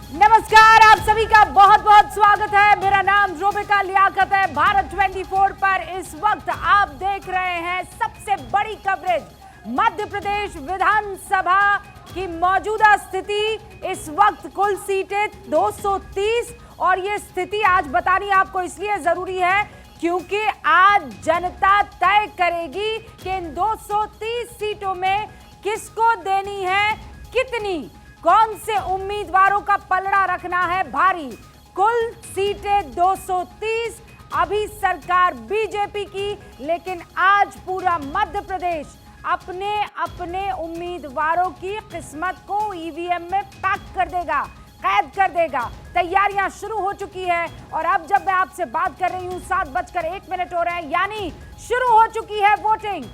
नमस्कार, आप सभी का बहुत बहुत स्वागत है। मेरा नाम रोबिका लियाकत है। भारत 24 पर इस वक्त आप देख रहे हैं सबसे बड़ी कवरेज, मध्य प्रदेश विधानसभा की मौजूदा स्थिति। इस वक्त कुल सीटें 230 और ये स्थिति आज बतानी आपको इसलिए जरूरी है क्योंकि आज जनता तय करेगी कि इन 230 सीटों में किसको देनी है, कितनी, कौन से उम्मीदवारों का पलड़ा रखना है भारी। कुल सीटें 230, अभी सरकार बीजेपी की, लेकिन आज पूरा मध्य प्रदेश अपने अपने उम्मीदवारों की किस्मत को ईवीएम में पैक कर देगा, कैद कर देगा। तैयारियां शुरू हो चुकी है और अब जब मैं आपसे बात कर रही हूं 7:01 हो रहे हैं, यानी शुरू हो चुकी है वोटिंग।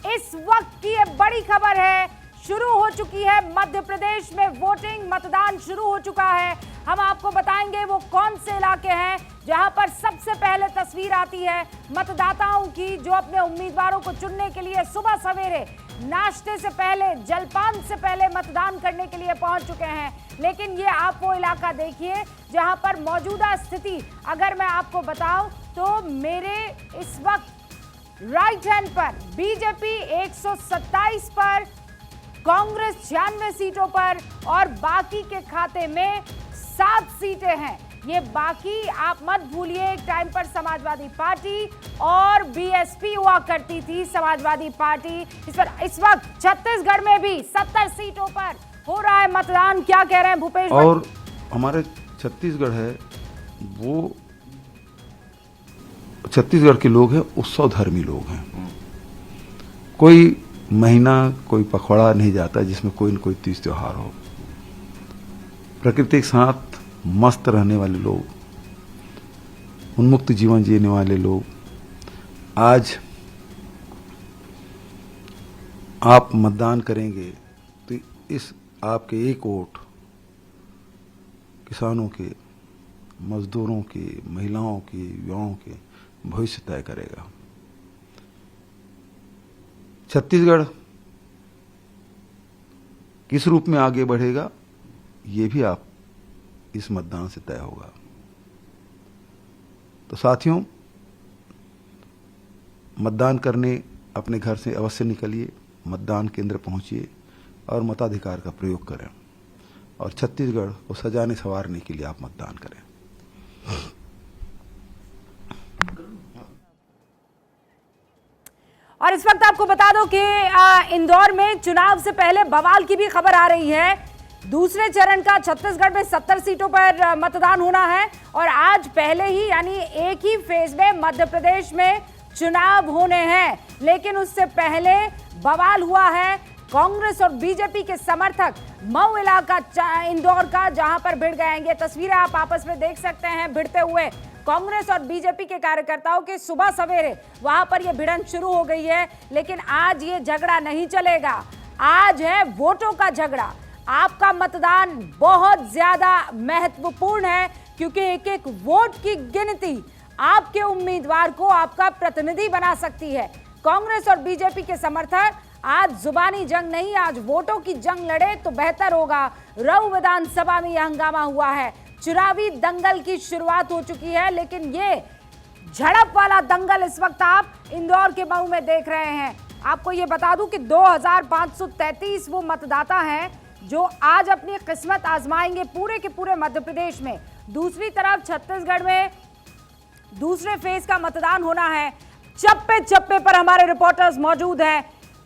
इस वक्त की ये बड़ी खबर है, शुरू हो चुकी है मध्य प्रदेश में वोटिंग, मतदान शुरू हो चुका है। हम आपको बताएंगे वो कौन से इलाके हैं जहां पर सबसे पहले तस्वीर आती है मतदाताओं की, जो अपने उम्मीदवारों को चुनने के लिए सुबह सवेरे नाश्ते से पहले, जलपान से पहले मतदान करने के लिए पहुंच चुके हैं। लेकिन ये आप वो इलाका देखिए जहां पर मौजूदा स्थिति अगर मैं आपको बताऊं तो मेरे इस वक्त राइट हैंड पर बीजेपी 127 पर, कांग्रेस 96 सीटों पर और बाकी के खाते में 7 सीटें हैं। ये बाकी आप मत भूलिए, एक टाइम पर समाजवादी पार्टी और बीएसपी हुआ करती थी समाजवादी पार्टी। इस वक्त छत्तीसगढ़ में भी 70 सीटों पर हो रहा है मतदान। क्या कह रहे हैं भूपेश? और हमारे छत्तीसगढ़ है वो, छत्तीसगढ़ के लोग हैं उत्सव धर्मी लोग हैं। कोई महीना, कोई पखवाड़ा नहीं जाता जिसमें कोई न कोई तीज त्योहार हो। प्रकृति के साथ मस्त रहने वाले लोग, उन्मुक्त जीवन जीने वाले लोग, आज आप मतदान करेंगे तो इस आपके एक वोट किसानों के, मजदूरों के, महिलाओं के, युवाओं के भविष्य तय करेगा। छत्तीसगढ़ किस रूप में आगे बढ़ेगा ये भी आप इस मतदान से तय होगा। तो साथियों, मतदान करने अपने घर से अवश्य निकलिए, मतदान केंद्र पहुंचिए और मताधिकार का प्रयोग करें और छत्तीसगढ़ को सजाने संवारने के लिए आप मतदान करें। और इस वक्त आपको बता दो कि इंदौर में चुनाव से पहले बवाल की भी खबर आ रही है। दूसरे चरण का छत्तीसगढ़ में 70 सीटों पर मतदान होना है और आज पहले ही, यानी एक ही फेज में मध्य प्रदेश में चुनाव होने हैं। लेकिन उससे पहले बवाल हुआ है। कांग्रेस और बीजेपी के समर्थक मऊ इलाका इंदौर का, जहां पर भिड़ गए। तस्वीरें आप आपस में देख सकते हैं भिड़ते हुए कांग्रेस और बीजेपी के कार्यकर्ताओं के। सुबह सवेरे वहां पर यह भिड़ंत शुरू हो गई है। लेकिन आज ये झगड़ा नहीं चलेगा, आज है वोटों का झगड़ा। आपका मतदान बहुत ज्यादा महत्वपूर्ण है क्योंकि एक एक वोट की गिनती आपके उम्मीदवार को आपका प्रतिनिधि बना सकती है। कांग्रेस और बीजेपी के समर्थक आज जुबानी जंग नहीं, आज वोटों की जंग लड़े तो बेहतर होगा। राऊ विधानसभा में यह हंगामा हुआ है, चुनावी दंगल की शुरुआत हो चुकी है। लेकिन ये झड़प वाला दंगल इस वक्त आप इंदौर के मऊ में देख रहे हैं। आपको ये बता दूं कि 2533 वो मतदाता हैं जो आज अपनी किस्मत आजमाएंगे पूरे के पूरे मध्य प्रदेश में। दूसरी तरफ छत्तीसगढ़ में दूसरे फेज का मतदान होना है। चप्पे चप्पे पर हमारे रिपोर्टर्स मौजूद हैं।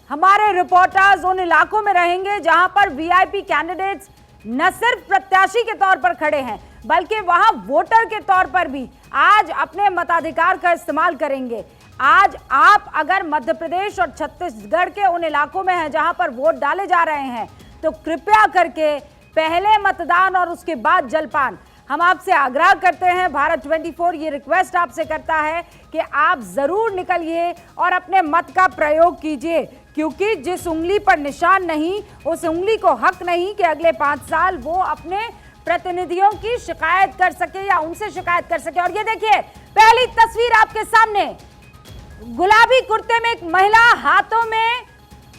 हमारे रिपोर्टर्स उन इलाकों में रहेंगे जहां पर वीआईपी कैंडिडेट्स न सिर्फ प्रत्याशी के तौर पर खड़े हैं बल्कि वहां वोटर के तौर पर भी आज अपने मताधिकार का इस्तेमाल करेंगे। आज आप अगर मध्य प्रदेश और छत्तीसगढ़ के उन इलाकों में हैं जहां पर वोट डाले जा रहे हैं तो कृपया करके पहले मतदान और उसके बाद जलपान। हम आपसे आग्रह करते हैं, भारत 24 ये रिक्वेस्ट आपसे करता है कि आप जरूर निकलिए और अपने मत का प्रयोग कीजिए, क्योंकि जिस उंगली पर निशान नहीं उस उंगली को हक नहीं कि अगले 5 साल वो अपने प्रतिनिधियों की शिकायत कर सके या उनसे शिकायत कर सके। और ये देखिए पहली तस्वीर आपके सामने, गुलाबी कुर्ते में एक महिला हाथों में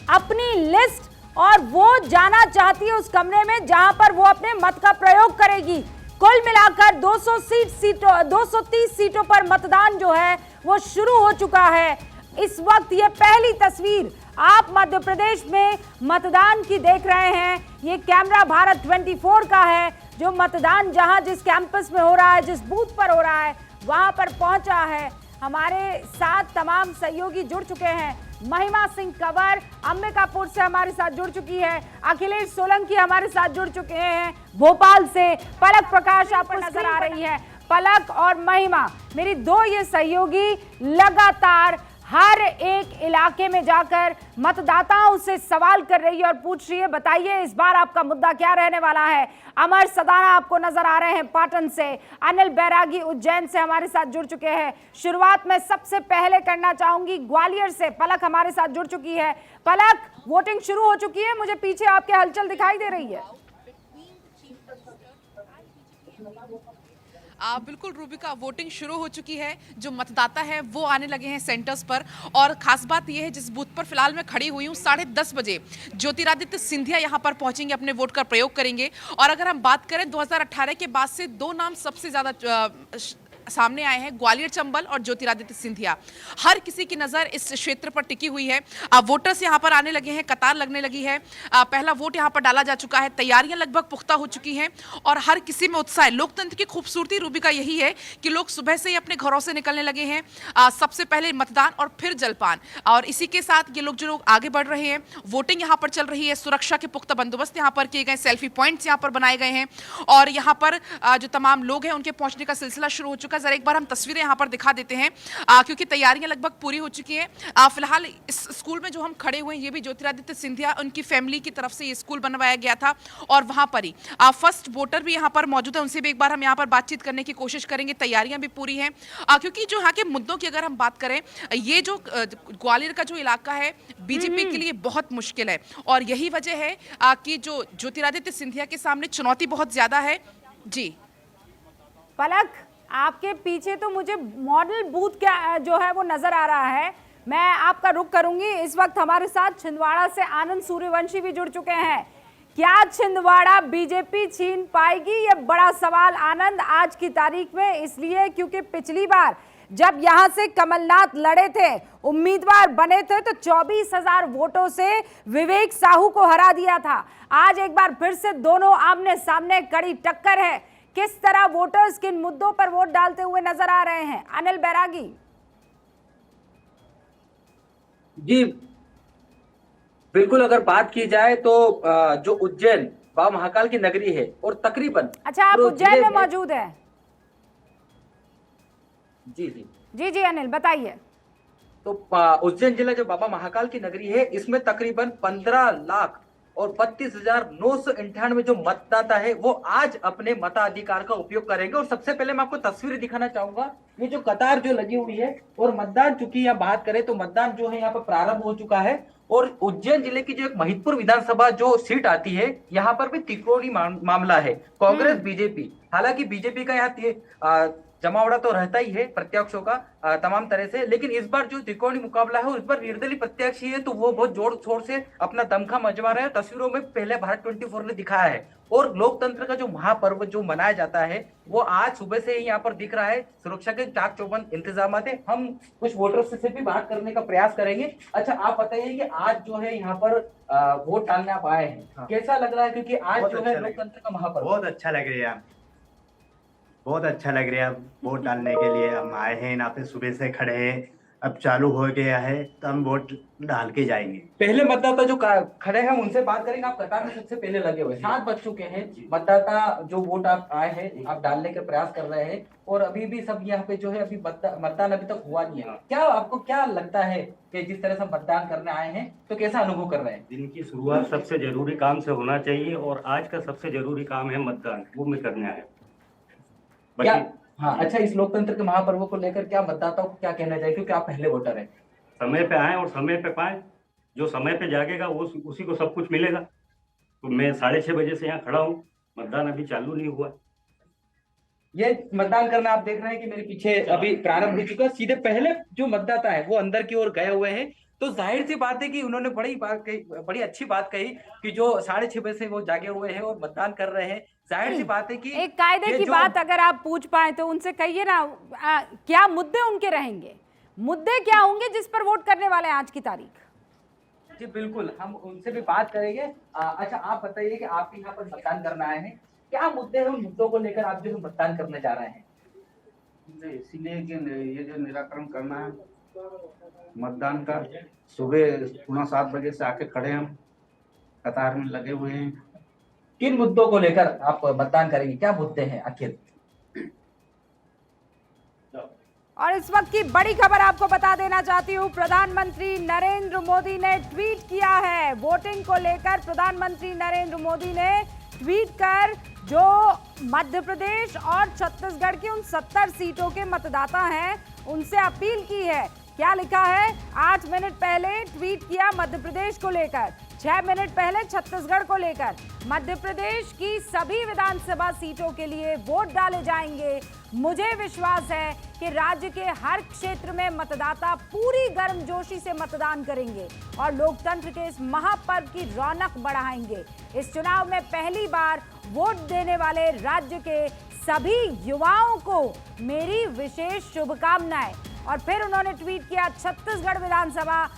अपनी लिस्ट और वो जाना चाहती है उस कमरे में जहां पर वो अपने मत का प्रयोग करेगी। कुल मिलाकर 230 सीटों पर मतदान जो है वो शुरू हो चुका है। इस वक्त ये पहली तस्वीर आप मध्य प्रदेश में मतदान की देख रहे हैं। ये कैमरा भारत 24 का है, जो मतदान जहां जिस कैंपस में हो रहा है, जिस बूथ पर हो रहा है, वहां पर पहुंचा है। हमारे साथ तमाम सहयोगी जुड़ चुके हैं। महिमा सिंह कंवर अंबिकापुर से हमारे साथ जुड़ चुकी है, अखिलेश सोलंकी हमारे साथ जुड़ चुके हैं भोपाल से, पलक प्रकाश आपको नजर आ रही है। पलक और महिमा, मेरी दो ये सहयोगी लगातार हर एक इलाके में जाकर मतदाताओं से सवाल कर रही है और पूछ रही है, बताइए इस बार आपका मुद्दा क्या रहने वाला है। अमर सदाना आपको नजर आ रहे हैं पाटन से, अनिल बैरागी उज्जैन से हमारे साथ जुड़ चुके हैं। शुरुआत में सबसे पहले करना चाहूंगी ग्वालियर से, पलक हमारे साथ जुड़ चुकी है। पलक, वोटिंग शुरू हो चुकी है, मुझे पीछे आपके हलचल दिखाई दे रही है। बिल्कुल रूबिका, वोटिंग शुरू हो चुकी है। जो मतदाता है वो आने लगे हैं सेंटर्स पर। और खास बात यह है, जिस बूथ पर फिलहाल मैं खड़ी हुई हूँ, 10:30 बजे ज्योतिरादित्य सिंधिया यहाँ पर पहुंचेंगे, अपने वोट का प्रयोग करेंगे। और अगर हम बात करें 2018 के बाद से दो नाम सबसे ज्यादा सामने आए हैं, ग्वालियर चंबल और ज्योतिरादित्य सिंधिया। हर किसी की नजर इस क्षेत्र पर टिकी हुई है। वोटर्स यहां पर आने लगे हैं, कतार लगने लगी है। पहला वोट यहां पर डाला जा चुका है, तैयारियां लगभग पुख्ता हो चुकी हैं और हर किसी में उत्साह है। लोकतंत्र की खूबसूरती रूबिका यही है कि लोग सुबह से ही अपने घरों से निकलने लगे हैं। सबसे पहले मतदान और फिर जलपान, और इसी के साथ ये लोग जो लोग आगे बढ़ रहे हैं, वोटिंग यहाँ पर चल रही है। सुरक्षा के पुख्ता बंदोबस्त यहाँ पर किए गए, सेल्फी पॉइंट्स यहाँ पर बनाए गए हैं और यहाँ पर जो तमाम लोग हैं उनके पहुंचने का सिलसिला शुरू हो चुका है। जरा एक बार हम तस्वीरें यहां पर दिखा देते हैं, क्योंकि तैयारियां लगभग पूरी हो चुकी हैं। फिलहाल इस स्कूल में जो हम खड़े हुए हैं, ये भी ज्योतिरादित्य सिंधिया उनकी फैमिली की तरफ से ये स्कूल बनवाया गया था और वहां पर ही फर्स्ट वोटर भी यहां पर मौजूद है। उनसे भी एक बार हम यहां पर बातचीत करने की कोशिश करेंगे। तैयारियां भी पूरी हैं, क्योंकि जो यहाँ के मुद्दों की अगर हम बात करें, ये जो ग्वालियर का जो इलाका है बीजेपी के लिए बहुत मुश्किल है और यही वजह है कि जो ज्योतिरादित्य सिंधिया के सामने चुनौती बहुत ज्यादा है। जी पलक, आपके पीछे तो मुझे मॉडल बूथ क्या जो है वो नजर आ रहा है। मैं आपका रुख करूंगी। इस वक्त हमारे साथ छिंदवाड़ा से आनंद सूर्यवंशी भी जुड़ चुके हैं। क्या छिंदवाड़ा बीजेपी छीन पाएगी, ये बड़ा सवाल आनंद आज की तारीख में, इसलिए क्योंकि पिछली बार जब यहां से कमलनाथ लड़े थे, उम्मीदवार बने थे, तो 24,000 वोटों से विवेक साहू को हरा दिया था। आज एक बार फिर से दोनों आमने सामने कड़ी टक्कर है। किस तरह वोटर्स किन मुद्दों पर वोट डालते हुए नजर आ रहे हैं, अनिल बैरागी? जी बिल्कुल, अगर बात की जाए तो जो उज्जैन बाबा महाकाल की नगरी है और तकरीबन, अच्छा, आप उज्जैन में मौजूद हैं? जी जी जी जी अनिल बताइए। तो उज्जैन जिला जो बाबा महाकाल की नगरी है, इसमें तकरीबन 15,32,998 जो मतदाता है वो आज अपने मताधिकार का उपयोग करेंगे। और सबसे पहले मैं आपको तस्वीरें दिखाना चाहूंगा। ये जो कतार जो लगी हुई है और मतदान, चूंकि यहाँ बात करें तो मतदान जो है यहाँ पर प्रारंभ हो चुका है। और उज्जैन जिले की जो एक महिदपुर विधानसभा जो सीट आती है, यहाँ पर भी त्रिकोणीय मामला है, कांग्रेस बीजेपी। हालांकि बीजेपी का यहाँ जमावड़ा तो रहता ही है प्रत्याशियों का तमाम तरह से, लेकिन इस बार जो त्रिकोणीय मुकाबला है उस पर निर्दलीय प्रत्याशी है, तो वो बहुत जोर शोर से अपना दमखम मचवा रहे हैं। तस्वीरों में पहले भारत 24 ने दिखाया है। और लोकतंत्र का जो महापर्व जो मनाया जाता है वो आज सुबह से ही यहाँ पर दिख रहा है। सुरक्षा के चाक चौबंद इंतजाम है। हम कुछ वोटर्स से भी बात करने का प्रयास करेंगे। अच्छा, आप बताइए कि आज जो है यहाँ पर वोट डालने आप आए हैं, हाँ, कैसा लग रहा है? क्योंकि आज जो है लोकतंत्र का महापर्व। बहुत अच्छा लग रहा है, बहुत अच्छा लग रहा है। वोट डालने के लिए हम आए हैं, यहाँ पे सुबह से खड़े हैं। अब चालू हो गया है तो हम वोट डाल के जाएंगे। पहले मतदाता जो खड़े हैं उनसे बात करेंगे। आप कतार में सबसे पहले लगे हुए, 7 बज चुके हैं। मतदाता जो वोट आप आए हैं, आप डालने के प्रयास कर रहे हैं और अभी भी सब यहाँ पे जो है अभी मतदान अभी तक हुआ नहीं है। क्या आपको क्या लगता है कि जिस तरह से मतदान करने आए हैं तो कैसा अनुभव कर रहे हैं? दिन की शुरुआत सबसे जरूरी काम से होना चाहिए और आज का सबसे जरूरी काम है मतदान, वो मैं करने आया। क्या हाँ, अच्छा, इस लोकतंत्र के महापर्व को लेकर क्या मतदाताओं को क्या कहना चाहिए, क्योंकि आप पहले वोटर हैं? समय पे आए और समय पे पाए। जो समय पे जागेगा वो उसी को सब कुछ मिलेगा। तो मैं 6:30 बजे से यहाँ खड़ा हूँ, मतदान अभी चालू नहीं हुआ। ये मतदान करना आप देख रहे हैं कि मेरे पीछे अभी प्रारंभ हो चुका है। सीधे पहले जो मतदाता है वो अंदर की ओर गए हुए हैं। तो जाहिर सी बात है कि उन्होंने बड़ी बात कही, बड़ी अच्छी बात कही कि जो 6:30 बजे से वो जागे हुए हैं और मतदान कर रहे हैं। जाहिर सी बात है कि एक कायदे ये की जो बात अगर आप पूछ पाए तो उनसे कहिए ना, क्या मुद्दे उनके रहेंगे, मुद्दे क्या होंगे जिस पर वोट करने वाले हैं आज की तारीख? जी बिल्कुल, हम उनसे भी बात करेंगे। अच्छा आप बताइए कि आप यहाँ पर मतदान करने आए हैं, क्या मुद्दे हैं, उन मुद्दों को लेकर आप जो मतदान करने जा रहे हैं? इसीलिए कि ये जो निराकरण करना है मतदान का, सुबह 7:15 बजे से आके खड़े हम कतार में लगे हुए हैं। किन मुद्दों को लेकर आप मतदान करेंगे, क्या मुद्दे हैं आखिर? और इस वक्त की बड़ी खबर आपको बता देना चाहती हूँ, प्रधानमंत्री नरेंद्र मोदी ने ट्वीट किया है वोटिंग को लेकर। प्रधानमंत्री नरेंद्र मोदी ने ट्वीट कर जो मध्य प्रदेश और छत्तीसगढ़ की उन 70 सीटों के मतदाता हैं उनसे अपील की है। क्या लिखा है? 8 मिनट पहले ट्वीट किया मध्य प्रदेश को लेकर, 6 मिनट पहले छत्तीसगढ़ को लेकर। मध्य प्रदेश की सभी विधानसभा सीटों के लिए वोट डाले जाएंगे। मुझे विश्वास है कि राज्य के हर क्षेत्र में मतदाता पूरी गर्मजोशी से मतदान करेंगे और लोकतंत्र के इस महापर्व की रौनक बढ़ाएंगे। इस चुनाव में पहली बार वोट देने वाले राज्य के सभी युवाओं को मेरी विशेष शुभकामनाएं। और फिर उन्होंने ट्वीट किया छत्तीसगढ़ विधानसभा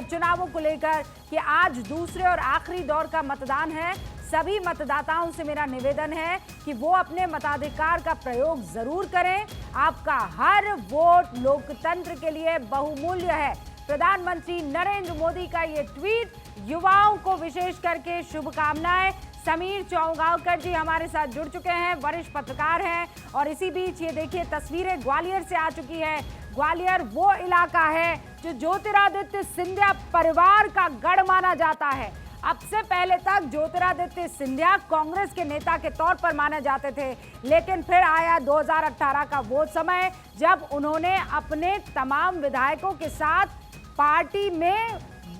चुनावों को लेकर कि आज दूसरे और आखिरी दौर का मतदान है। सभी मतदाताओं से मेरा निवेदन है कि वो अपने मताधिकार का प्रयोग जरूर करें। आपका हर वोट लोकतंत्र के लिए बहुमूल्य है। प्रधानमंत्री नरेंद्र मोदी का ये ट्वीट, युवाओं को विशेष करके शुभकामनाएं। समीर चौगांवकर जी हमारे साथ जुड़ चुके हैं, वरिष्ठ पत्रकार हैं। और इसी बीच ये देखिए तस्वीरें ग्वालियर से आ चुकी है। ग्वालियर वो इलाका है जो ज्योतिरादित्य सिंधिया परिवार का गढ़ माना जाता है। अब से पहले तक ज्योतिरादित्य सिंधिया कांग्रेस के नेता के तौर पर माने जाते थे, लेकिन फिर आया 2018 का वो समय जब उन्होंने अपने तमाम विधायकों के साथ पार्टी में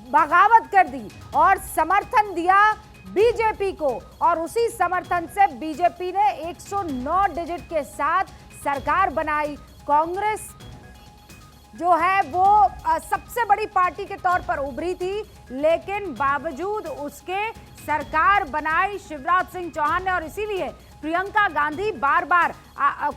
बगावत कर दी और समर्थन दिया बीजेपी को। और उसी समर्थन से बीजेपी ने 109 डिजिट के साथ सरकार बनाई। कांग्रेस जो है वो सबसे बड़ी पार्टी के तौर पर उभरी थी, लेकिन बावजूद उसके सरकार बनाई शिवराज सिंह चौहान ने। और इसीलिए प्रियंका गांधी बार बार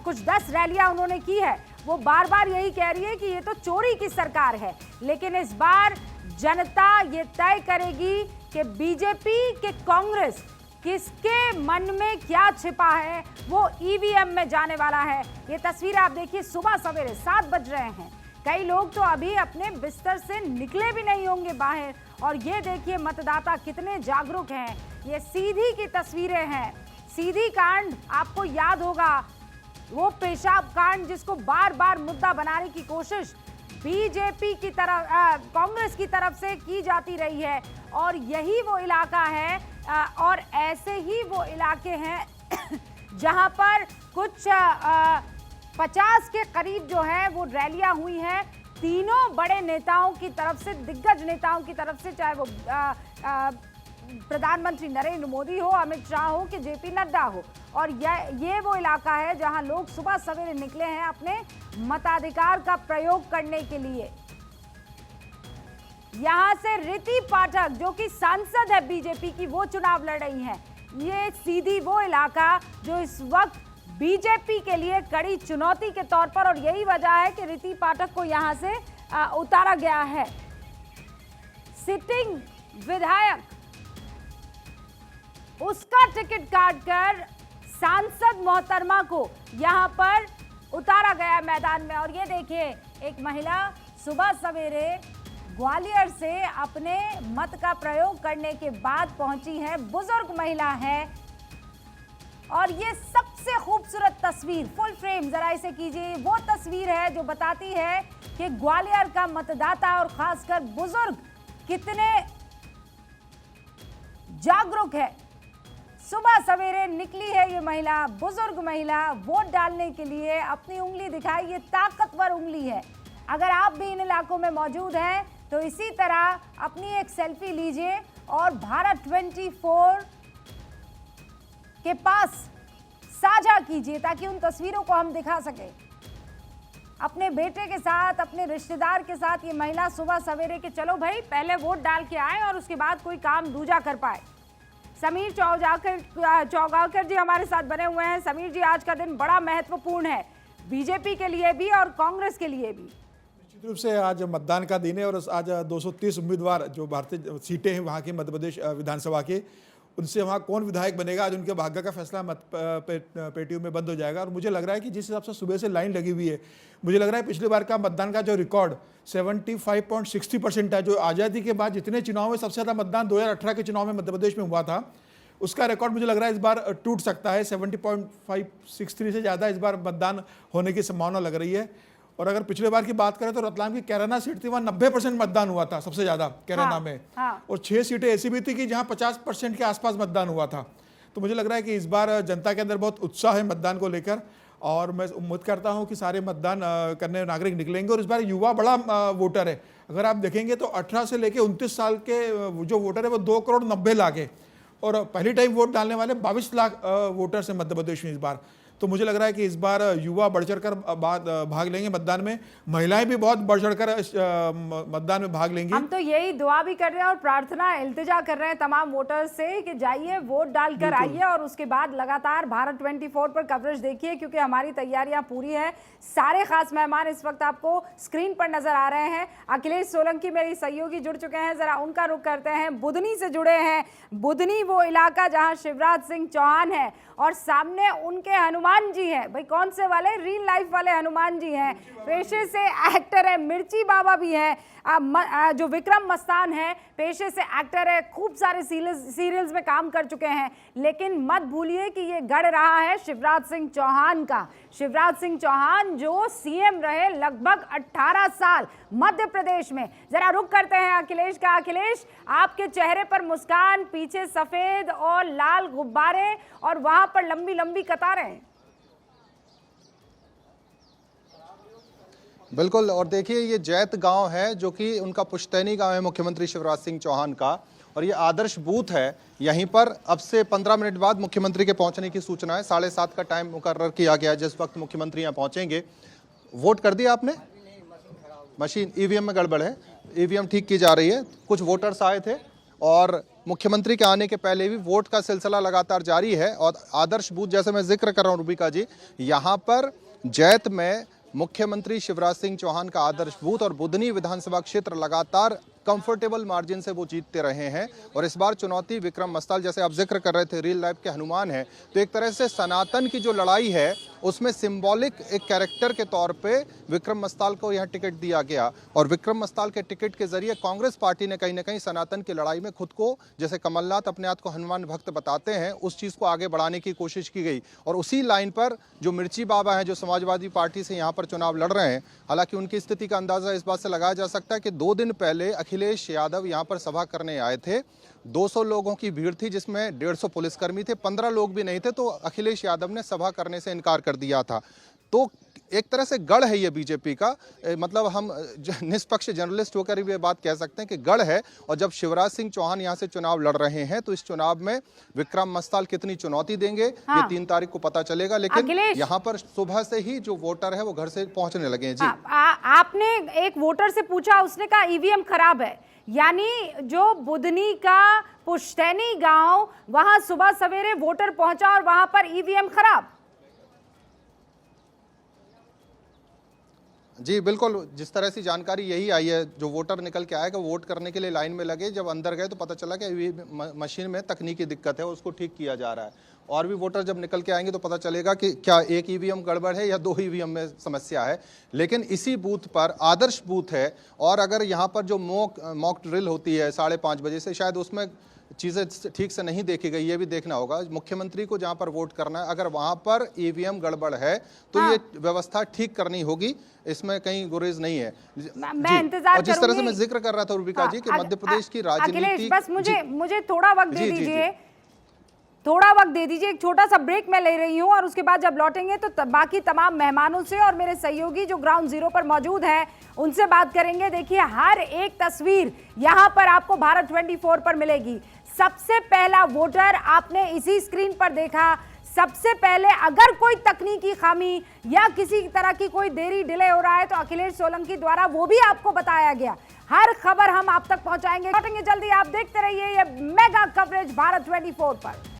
कुछ 10 रैलियां उन्होंने की है, वो बार बार यही कह रही है कि ये तो चोरी की सरकार है। लेकिन इस बार जनता ये तय करेगी कि बीजेपी के कांग्रेस किसके मन में क्या छिपा है, वो ईवीएम में जाने वाला है। ये तस्वीर आप देखिए, सुबह सवेरे 7 बज रहे हैं। कई लोग तो अभी अपने बिस्तर से निकले भी नहीं होंगे बाहर। और ये देखिए मतदाता कितने जागरूक हैं। ये सीधी की तस्वीरें हैं। सीधी कांड आपको याद होगा, वो पेशाब कांड जिसको बार बार मुद्दा बनाने की कोशिश बीजेपी की तरफ, कांग्रेस की तरफ से की जाती रही है। और यही वो इलाका है और ऐसे ही वो इलाके हैं जहां पर कुछ 50 के करीब जो है वो रैलियां हुई हैं तीनों बड़े नेताओं की तरफ से, दिग्गज नेताओं की तरफ से, चाहे वो प्रधानमंत्री नरेंद्र मोदी हो, अमित शाह हो कि जेपी नड्डा हो। और ये वो इलाका है जहां लोग सुबह सवेरे निकले हैं अपने मताधिकार का प्रयोग करने के लिए। यहां से ऋति पाठक जो कि सांसद है बीजेपी की, वो चुनाव लड़ रही हैं। ये सीधी वो इलाका जो इस वक्त बीजेपी के लिए कड़ी चुनौती के तौर पर, और यही वजह है कि ऋति पाठक को यहां से उतारा गया है। सिटिंग विधायक, उसका टिकट काटकर सांसद मोहतरमा को यहां पर उतारा गया मैदान में। और ये देखिए एक महिला सुबह सवेरे ग्वालियर से अपने मत का प्रयोग करने के बाद पहुंची है, बुजुर्ग महिला है। और ये सबसे खूबसूरत तस्वीर, फुल फ्रेम जरा इसे कीजिए, वो तस्वीर है जो बताती है कि ग्वालियर का मतदाता और खासकर बुजुर्ग कितने जागरूक है। सुबह सवेरे निकली है ये महिला, बुजुर्ग महिला, वोट डालने के लिए। अपनी उंगली दिखाई, ये ताकतवर उंगली है। अगर आप भी इन इलाकों में मौजूद हैं तो इसी तरह अपनी एक सेल्फी लीजिए और भारत 24 के पास साथ साझा कीजिए ताकि उन तस्वीरों को हम दिखा सके। अपने बेटे के साथ, अपने रिश्तेदार के साथ ये महिला सुबह सवेरे के चलो भाई पहले वोट डाल के आए और उसके बाद कोई काम दूजा कर पाए। समीर चौगावकर जी हमारे साथ बने हुए हैं। समीर जी, आज का दिन बड़ा महत्वपूर्ण है बीजेपी के लिए भी और कांग्रेस के लिए भी। निश्चित रूप से आज मतदान का दिन है और आज 230 उम्मीदवार जो भारतीय सीटें हैं वहाँ की मध्य प्रदेश विधानसभा के, उनसे वहाँ कौन विधायक बनेगा आज उनके भाग्य का फैसला पेटियों में बंद हो जाएगा। और मुझे लग रहा है कि जिस हिसाब से सुबह से लाइन लगी हुई है, मुझे लग रहा है पिछली बार का मतदान का जो रिकॉर्ड 75.60% है, जो आज़ादी के बाद जितने चुनाव में सबसे ज़्यादा मतदान 2018 के चुनाव में मध्य प्रदेश में हुआ था, उसका रिकॉर्ड मुझे लग रहा है इस बार टूट सकता है। 70.563 से ज़्यादा इस बार मतदान होने की संभावना लग रही है। और अगर पिछले बार की बात करें तो रतलाम की कैराना सीट थी, वहाँ 90% मतदान हुआ था सबसे ज़्यादा कैराना में। और 6 सीटें ऐसी भी थी कि जहाँ 50% के आसपास मतदान हुआ था। तो मुझे लग रहा है कि इस बार जनता के अंदर बहुत उत्साह है मतदान को लेकर और मैं उम्मीद करता हूँ कि सारे मतदान करने नागरिक निकलेंगे। और इस बार युवा बड़ा वोटर है। अगर आप देखेंगे तो 18 से लेकर 29 साल के जो वोटर है वो 2 करोड़ 90 लाख है और पहली टाइम वोट डालने वाले 22 लाख वोटर्स हैं मध्य प्रदेश में इस बार। तो मुझे लग रहा है कि इस बार युवा बढ़ चढ़कर भाग लेंगे मतदान में, महिलाएं भी बहुत बढ़ चढ़कर मतदान में भाग लेंगी। हम तो यही दुआ भी कर रहे हैं और प्रार्थना इल्तिजा कर रहे हैं तमाम वोटर्स से कि जाइए वोट डालकर आइए और उसके बाद लगातार भारत 24 पर कवरेज देखिए, क्योंकि हमारी तैयारियां पूरी है। सारे खास मेहमान इस वक्त आपको स्क्रीन पर नजर आ रहे हैं। अखिलेश सोलंकी मेरी सहयोगी जुड़ चुके हैं, जरा उनका रुख करते हैं। बुधनी से जुड़े हैं। बुधनी वो इलाका जहां शिवराज सिंह चौहान है और सामने उनके हनुमान जी हैं। भाई कौन से वाले? रियल लाइफ वाले हनुमान जी हैं। पेशे से एक्टर है, मिर्ची बाबा भी हैं। जो विक्रम मस्तान है पेशे से एक्टर है, खूब सारे सीरियल्स में काम कर चुके हैं। लेकिन मत भूलिए कि ये गढ़ रहा है शिवराज सिंह चौहान का। शिवराज सिंह चौहान जो सीएम रहे लगभग 18 साल मध्य प्रदेश में। जरा रुक करते हैं अखिलेश का। अखिलेश, आपके चेहरे पर मुस्कान, पीछे सफेद और लाल गुब्बारे और वहां पर लंबी लंबी कतारें। बिल्कुल, और देखिए ये जैत गांव है जो कि उनका पुश्तैनी गांव है मुख्यमंत्री शिवराज सिंह चौहान का, और ये आदर्श बूथ है। यहीं पर अब से 15 मिनट बाद मुख्यमंत्री के पहुंचने की सूचना है। 7:30 का टाइम मुकर्रर किया गया जिस वक्त मुख्यमंत्री यहाँ पहुंचेंगे। वोट कर दिया आपने? मशीन ईवीएम में गड़बड़ है, ईवीएम ठीक की जा रही है। कुछ वोटर्स आए थे और मुख्यमंत्री के आने के पहले भी वोट का सिलसिला लगातार जारी है। और आदर्श बूथ जैसे मैं जिक्र कर रहा हूँ रूबिका जी, यहाँ पर जैत में मुख्यमंत्री शिवराज सिंह चौहान का आदर्श बूथ और बुधनी विधानसभा क्षेत्र लगातार कंफर्टेबल मार्जिन से वो जीतते रहे हैं। और इस बार चुनौती विक्रम मस्ताल, जैसे आप जिक्र कर रहे थे, रियल लाइफ के हनुमान है। तो एक तरह से सनातन की जो लड़ाई है उसमें सिंबॉलिक एक कैरेक्टर के तौर पे विक्रम मस्ताल को यहाँ टिकट दिया गया। और विक्रम मस्ताल के टिकट के जरिए कांग्रेस पार्टी ने कहीं ना कहीं सनातन की लड़ाई में खुद को, जैसे कमलनाथ अपने आप को हनुमान भक्त बताते हैं, उस चीज़ को आगे बढ़ाने की कोशिश की गई। और उसी लाइन पर जो मिर्ची बाबा हैं जो समाजवादी पार्टी से यहाँ पर चुनाव लड़ रहे हैं, हालांकि उनकी स्थिति का अंदाजा इस बात से लगाया जा सकता है कि 2 दिन पहले अखिलेश यादव यहाँ पर सभा करने आए थे। 200 लोगों की भीड़ थी जिसमें 150 पुलिसकर्मी थे, 15 लोग भी नहीं थे। तो अखिलेश यादव ने सभा करने से इनकार कर दिया था। तो एक तरह से गढ़ है ये बीजेपी का, मतलब हम निष्पक्ष जर्नलिस्ट होकर भी ये बात कह सकते हैं कि गढ़ है। और जब शिवराज सिंह चौहान यहाँ से चुनाव लड़ रहे हैं तो इस चुनाव में विक्रम मस्ताल कितनी चुनौती देंगे ये 3 तारीख को पता चलेगा। लेकिन यहाँ पर सुबह से ही जो वोटर है वो घर से पहुंचने लगे हैं। जी, आपने एक वोटर से पूछा, उसने कहा ईवीएम खराब है। यानी जो बुधनी का पुश्तैनी गांव, वहां सुबह सवेरे वोटर पहुंचा और वहां पर ईवीएम खराब। जी बिल्कुल, जिस तरह से जानकारी यही आई है, जो वोटर निकल के आएगा वोट करने के लिए लाइन में लगे, जब अंदर गए तो पता चला कि मशीन में तकनीकी दिक्कत है, उसको ठीक किया जा रहा है। और भी वोटर जब निकल के आएंगे तो पता चलेगा कि क्या एक ईवीएम गड़बड़ है या 2 ईवीएम में समस्या है। लेकिन इसी बूथ पर आदर्श बूथ है, और अगर यहाँ पर जो मॉक ड्रिल होती है 5:30 बजे से, शायद उसमें चीज़ें ठीक से नहीं देखी गई, ये भी देखना होगा। मुख्यमंत्री को जहां पर वोट करना है, अगर वहां पर ईवीएम गड़बड़ है तो ये व्यवस्था ठीक करनी होगी, इसमें कहीं गुरेज नहीं है। मैं इंतजार और जिस तरह से मैं जिक्र कर रहा था रूबिका जी कि मध्य प्रदेश की राजनीति, बस मुझे थोड़ा वक्त दे दीजिए, थोड़ा वक्त दे दीजिए। एक छोटा सा ब्रेक मैं ले रही हूं और उसके बाद जब लौटेंगे तो बाकी तमाम मेहमानों से और मेरे सहयोगी जो ग्राउंड जीरो पर मौजूद हैं उनसे बात करेंगे। देखिए, हर एक तस्वीर यहां पर आपको भारत 24 पर मिलेगी। सबसे पहला वोटर आपने इसी स्क्रीन पर देखा, सबसे पहले अगर कोई तकनीकी खामी या किसी तरह की कोई देरी डिले हो रहा है तो अखिलेश सोलंकी द्वारा वो भी आपको बताया गया। हर खबर हम आप तक पहुंचाएंगे। लौटेंगे जल्दी, आप देखते रहिए ये मेगा कवरेज भारत 24 पर।